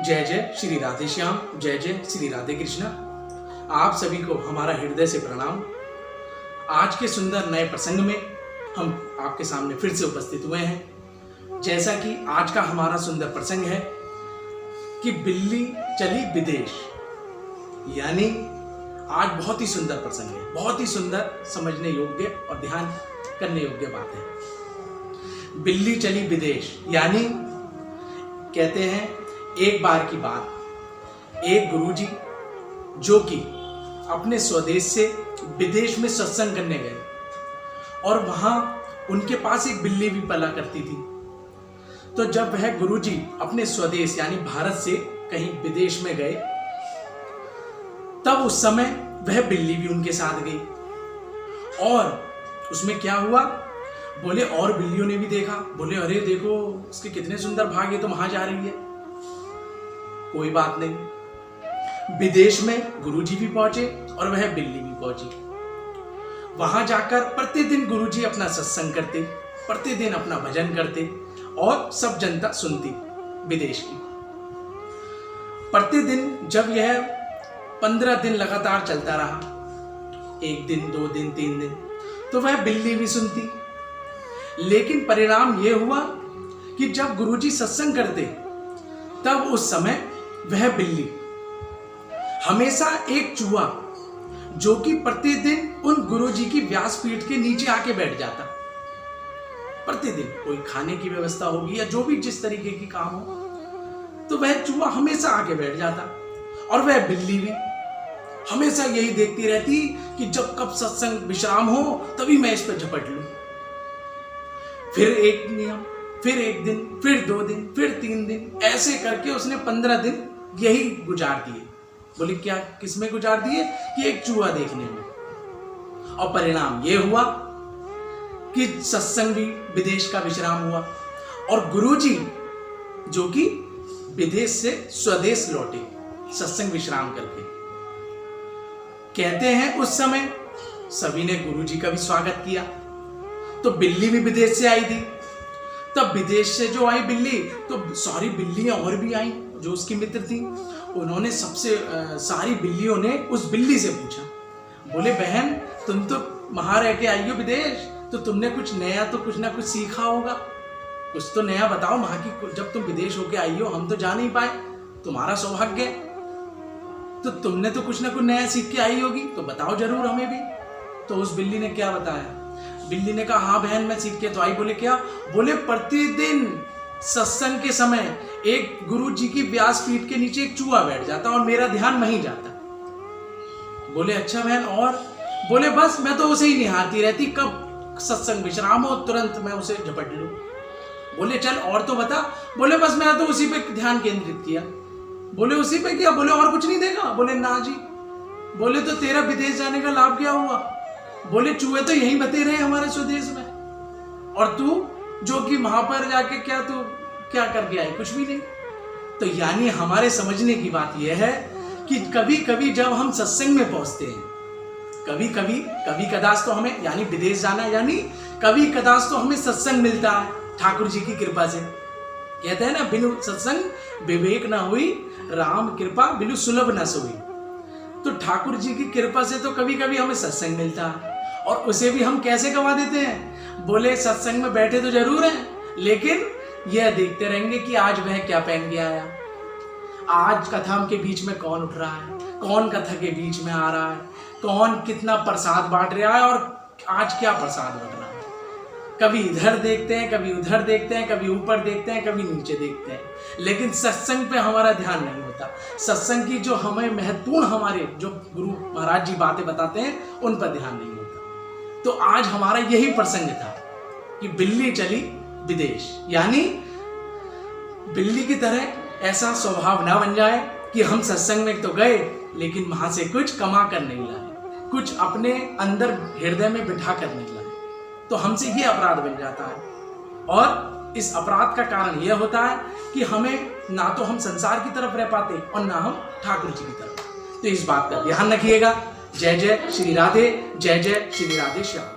जय जय श्री राधे श्याम, जय जय श्री राधे कृष्णा। आप सभी को हमारा हृदय से प्रणाम। आज के सुंदर नए प्रसंग में हम आपके सामने फिर से उपस्थित हुए हैं। जैसा कि आज का हमारा सुंदर प्रसंग है कि बिल्ली चली विदेश, यानी आज बहुत ही सुंदर प्रसंग है, बहुत ही सुंदर, समझने योग्य और ध्यान करने योग्य बात है। बिल्ली चली विदेश, यानी कहते हैं एक बार की बात, एक गुरुजी जो कि अपने स्वदेश से विदेश में सत्संग करने गए और वहां उनके पास एक बिल्ली भी पला करती थी। तो जब वह गुरुजी अपने स्वदेश यानी भारत से कहीं विदेश में गए, तब उस समय वह बिल्ली भी उनके साथ गई। और उसमें क्या हुआ, बोले और बिल्लियों ने भी देखा, बोले अरे देखो उसके कितने सुंदर भाग, ये तो वहां जा रही है। कोई बात नहीं, विदेश में गुरुजी भी पहुंचे और वह बिल्ली भी पहुंची। वहां जाकर प्रतिदिन गुरुजी अपना सत्संग करते, प्रतिदिन अपना भजन करते और सब जनता सुनती विदेश की। प्रतिदिन जब यह 15 दिन लगातार चलता रहा, 1 दिन 2 दिन 3 दिन, तो वह बिल्ली भी सुनती। लेकिन परिणाम यह हुआ कि जब गुरुजी सत्संग करते, तब उस समय वह बिल्ली हमेशा एक चूहा जो कि प्रतिदिन उन गुरुजी की व्यासपीठ के नीचे आके बैठ जाता, प्रतिदिन कोई खाने की व्यवस्था होगी या जो भी जिस तरीके की काम हो, तो वह चूहा हमेशा आके बैठ जाता। और वह बिल्ली भी हमेशा यही देखती रहती कि जब कब सत्संग विश्राम हो तभी मैं इस पर झपट लूं। फिर एक नियम, फिर 1 दिन, फिर 2 दिन, फिर 3 दिन, ऐसे करके उसने 15 दिन यही गुजार दिए। बोले क्या, किसमें गुजार दिए? कि एक चूहा देखने में। और परिणाम ये हुआ कि सत्संग भी विदेश का विश्राम हुआ और गुरुजी जो कि विदेश से स्वदेश लौटे सत्संग विश्राम करके। कहते हैं उस समय सभी ने गुरुजी का भी स्वागत किया। तो बिल्ली भी विदेश से आई थी। तब विदेश से जो आई बिल्ली, तो सारी बिल्लियां और भी आई जो उसकी मित्र थी। उन्होंने सबसे सारी बिल्लियों ने उस बिल्ली से पूछा, बोले बहन तुम तो वहां रह के आई हो विदेश, तो तुमने कुछ नया तो कुछ ना कुछ सीखा होगा, कुछ तो नया बताओ वहां की। जब तुम विदेश होके आई हो, हम तो जा नहीं पाए, तुम्हारा सौभाग्य है, तो तुमने तो कुछ ना कुछ नया सीख के आई होगी, तो बताओ जरूर हमें भी। तो उस बिल्ली ने क्या बताया? बिल्ली ने कहा हाँ बहन मैं सीख के तो आई। बोले क्या? बोले प्रतिदिन सत्संग के समय एक गुरुजी की व्यासपीठ के नीचे एक चूहा बैठ जाता और मेरा ध्यान वहीं जाता। बोले अच्छा बहन और? बोले बस मैं तो उसे ही निहारती रहती, कब सत्संग विश्राम हो तुरंत मैं उसे झपट लूं। बोले चल और तो बता। बोले बस मैं तो उसी पे ध्यान केंद्रित किया। बोले उसी पे किया? बोले और कुछ नहीं देखा? बोले ना जी। बोले तो तेरा विदेश जाने का लाभ क्या हुआ? बोले चूहे तो यहीं बते रहे हमारे स्वदेश में, और तू जो कि वहां पर जाके क्या करके आए? कुछ भी नहीं। तो यानी हमारे समझने की बात यह है कि कभी कभी जब हम सत्संग में पहुंचते हैं, कभी कदाच तो हमें, यानी विदेश जाना, यानी कभी कदाच तो हमें सत्संग मिलता है ठाकुर जी की कृपा से। कहते हैं ना, बिनु सत्संग विवेक ना हुई, राम कृपा बिनु सुलभ न सोई। तो ठाकुर जी की कृपा से तो कभी कभी हमें सत्संग मिलता है, और उसे भी हम कैसे गवा देते हैं? बोले सत्संग में बैठे तो जरूर हैं, लेकिन यह देखते रहेंगे कि आज वह क्या पहन के आया, आज कथा के बीच में कौन उठ रहा है, कौन कथा के बीच में आ रहा है, कौन कितना प्रसाद बांट रहा है और आज क्या प्रसाद बट रहा है। कभी इधर देखते हैं, कभी उधर देखते हैं, कभी ऊपर देखते हैं, कभी नीचे देखते हैं, लेकिन सत्संग पे हमारा ध्यान नहीं होता। सत्संग की जो हमें महत्वपूर्ण, हमारे जो गुरु महाराज जी बातें बताते हैं, उन पर ध्यान नहीं होता। तो आज हमारा यही प्रसंग था कि बिल्ली चली विदेश, यानी बिल्ली की तरह ऐसा स्वभाव ना बन जाए कि हम सत्संग में तो गए लेकिन वहां से कुछ कमा कर नहीं लाए, कुछ अपने अंदर हृदय में बिठा कर नहीं लाए, तो हमसे ये अपराध बन जाता है। और इस अपराध का कारण यह होता है कि हमें ना तो हम संसार की तरफ रह पाते और ना हम ठाकुर जी की तरफ। तो इस बात का ध्यान रखिएगा। जय जय श्री राधे, जय जय श्री राधे श्याम।